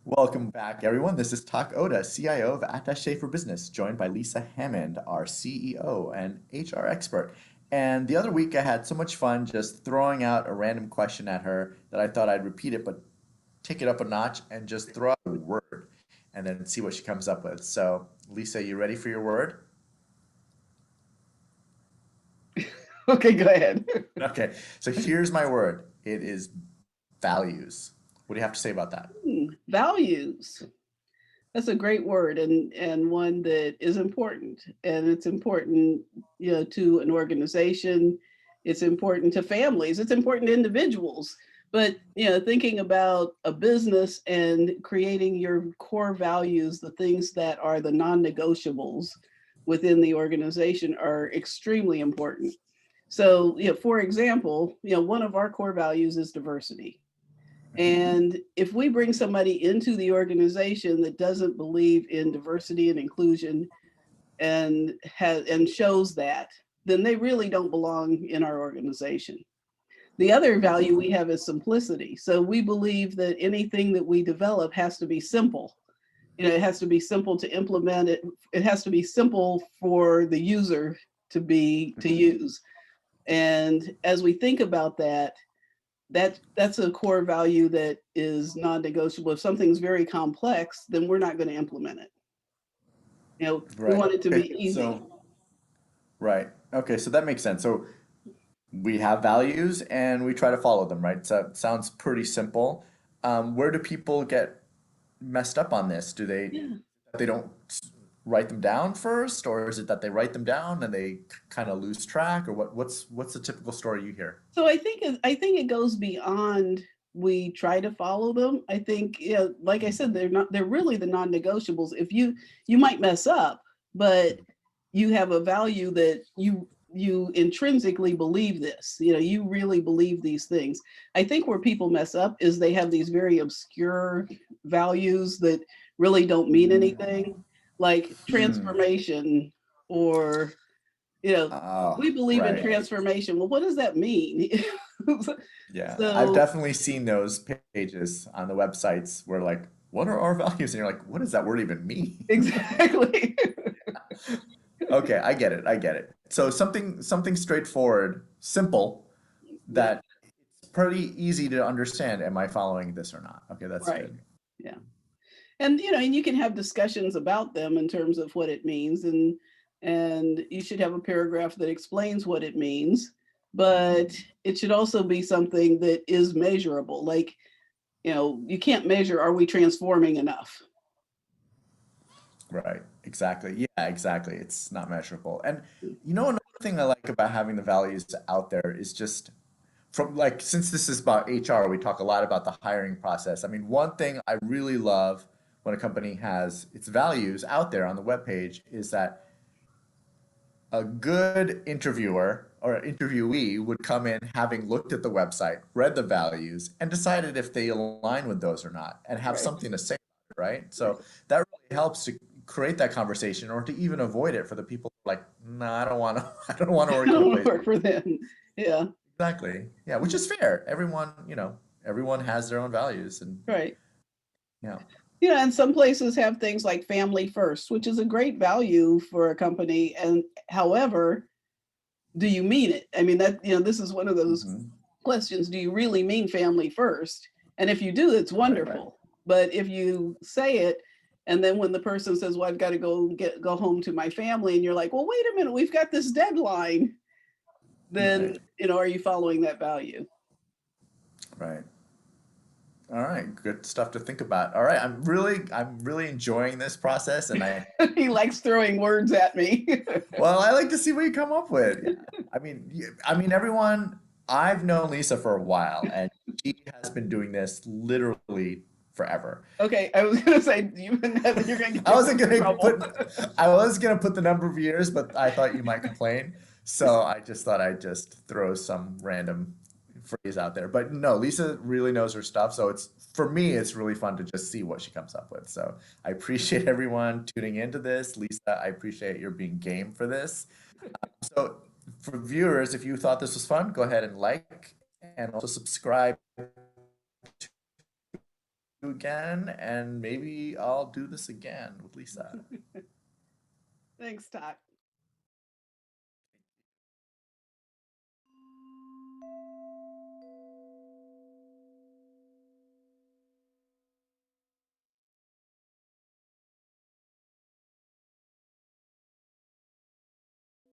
Welcome back, everyone. This is Tak Oda, CIO of Attaché for Business, joined by Lisa Hammond, our CEO and HR expert. And the other week, I had so much fun just throwing out a random question at her that I thought I'd repeat it, but take it up a notch and just throw out a word and then see what she comes up with. So, Lisa, you ready for your word? Okay, go ahead. Okay, so here's my word. It is values. What do you have to say about that? Values. That's a great word and one that is important. And it's important, to an organization. It's important to families. It's important to individuals. But thinking about a business and creating your core values, the things that are the non-negotiables within the organization are extremely important. So, for example, one of our core values is diversity. And if we bring somebody into the organization that doesn't believe in diversity and inclusion and shows that, then they really don't belong in our organization. The other value we have is simplicity. So we believe that anything that we develop has to be simple. It has to be simple to implement it. It has to be simple for the user to use. And as we think about that's a core value that is non-negotiable. If something's very complex, then we're not going to implement it. We Right. want it to Okay. be easy. So, right. Okay. So that makes sense. So we have values and we try to follow them, right? So it sounds pretty simple. Where do people get messed up on this? Do Yeah. they don't write them down first, or is it that they write them down and they kind of lose track, or what's the typical story you hear? So I think it goes beyond we try to follow them. I think, like I said, they're really the non-negotiables. If you might mess up, but you have a value that you intrinsically believe this. You really believe these things. I think where people mess up is they have these very obscure values that really don't mean anything, like Hmm. transformation or you know, Oh, we believe in right. transformation. Well, what does that mean? Yeah, I've So definitely seen those pages on the websites where like, what are our values? And you're like, what does that word even mean? exactly. Okay, I get it. I get it. So something straightforward, simple, Yeah, that it's pretty easy to understand. Am I following this or not? Okay, that's right. good. Yeah. And you can have discussions about them in terms of what it means and you should have a paragraph that explains what it means, but it should also be something that is measurable. Like, you can't measure, are we transforming enough? Right. Exactly. Yeah, exactly. It's not measurable. And another thing I like about having the values out there is just from like since this is about HR, we talk a lot about the hiring process. I mean, one thing I really love when a company has its values out there on the webpage is that a good interviewer or interviewee would come in having looked at the website, read the values, and decided if they align with those or not, and have Right. something to say about it, right? Right. So that really helps to create that conversation or to even avoid it for the people like, no, I don't want to, I don't want to I work at a don't want place. to work for them. Yeah. Exactly. Yeah, which is fair. Everyone, everyone has their own values and Right. yeah. And some places have things like family first, which is a great value for a company. And however, do you mean it? I mean, this is one of those Hmm. questions. Do you really mean family first? And if you do, it's Right, right. wonderful. But if you say it, and then when the person says, "Well, I've got to go home to my family," and you're like, "Well, wait a minute, we've got this deadline," then Right, are you following that value? right. All right, good stuff to think about. All right, I'm really enjoying this process, and He likes throwing words at me. well, I like to see what you come up with. Yeah. I mean, everyone. I've known Lisa for a while, and she has been doing this literally forever. Okay, I was gonna say you're gonna get I yourself wasn't in gonna trouble. put, I was gonna put the number of years, but I thought you might complain, so I just thought I'd just throw some random phrase out there. But no, Lisa really knows her stuff, so it's for me, it's really fun to just see what she comes up with. So I appreciate everyone tuning into this. Lisa, I appreciate your being game for this. So for viewers, if you thought this was fun, go ahead and like and also subscribe again, and maybe I'll do this again with Lisa. Thanks, Todd.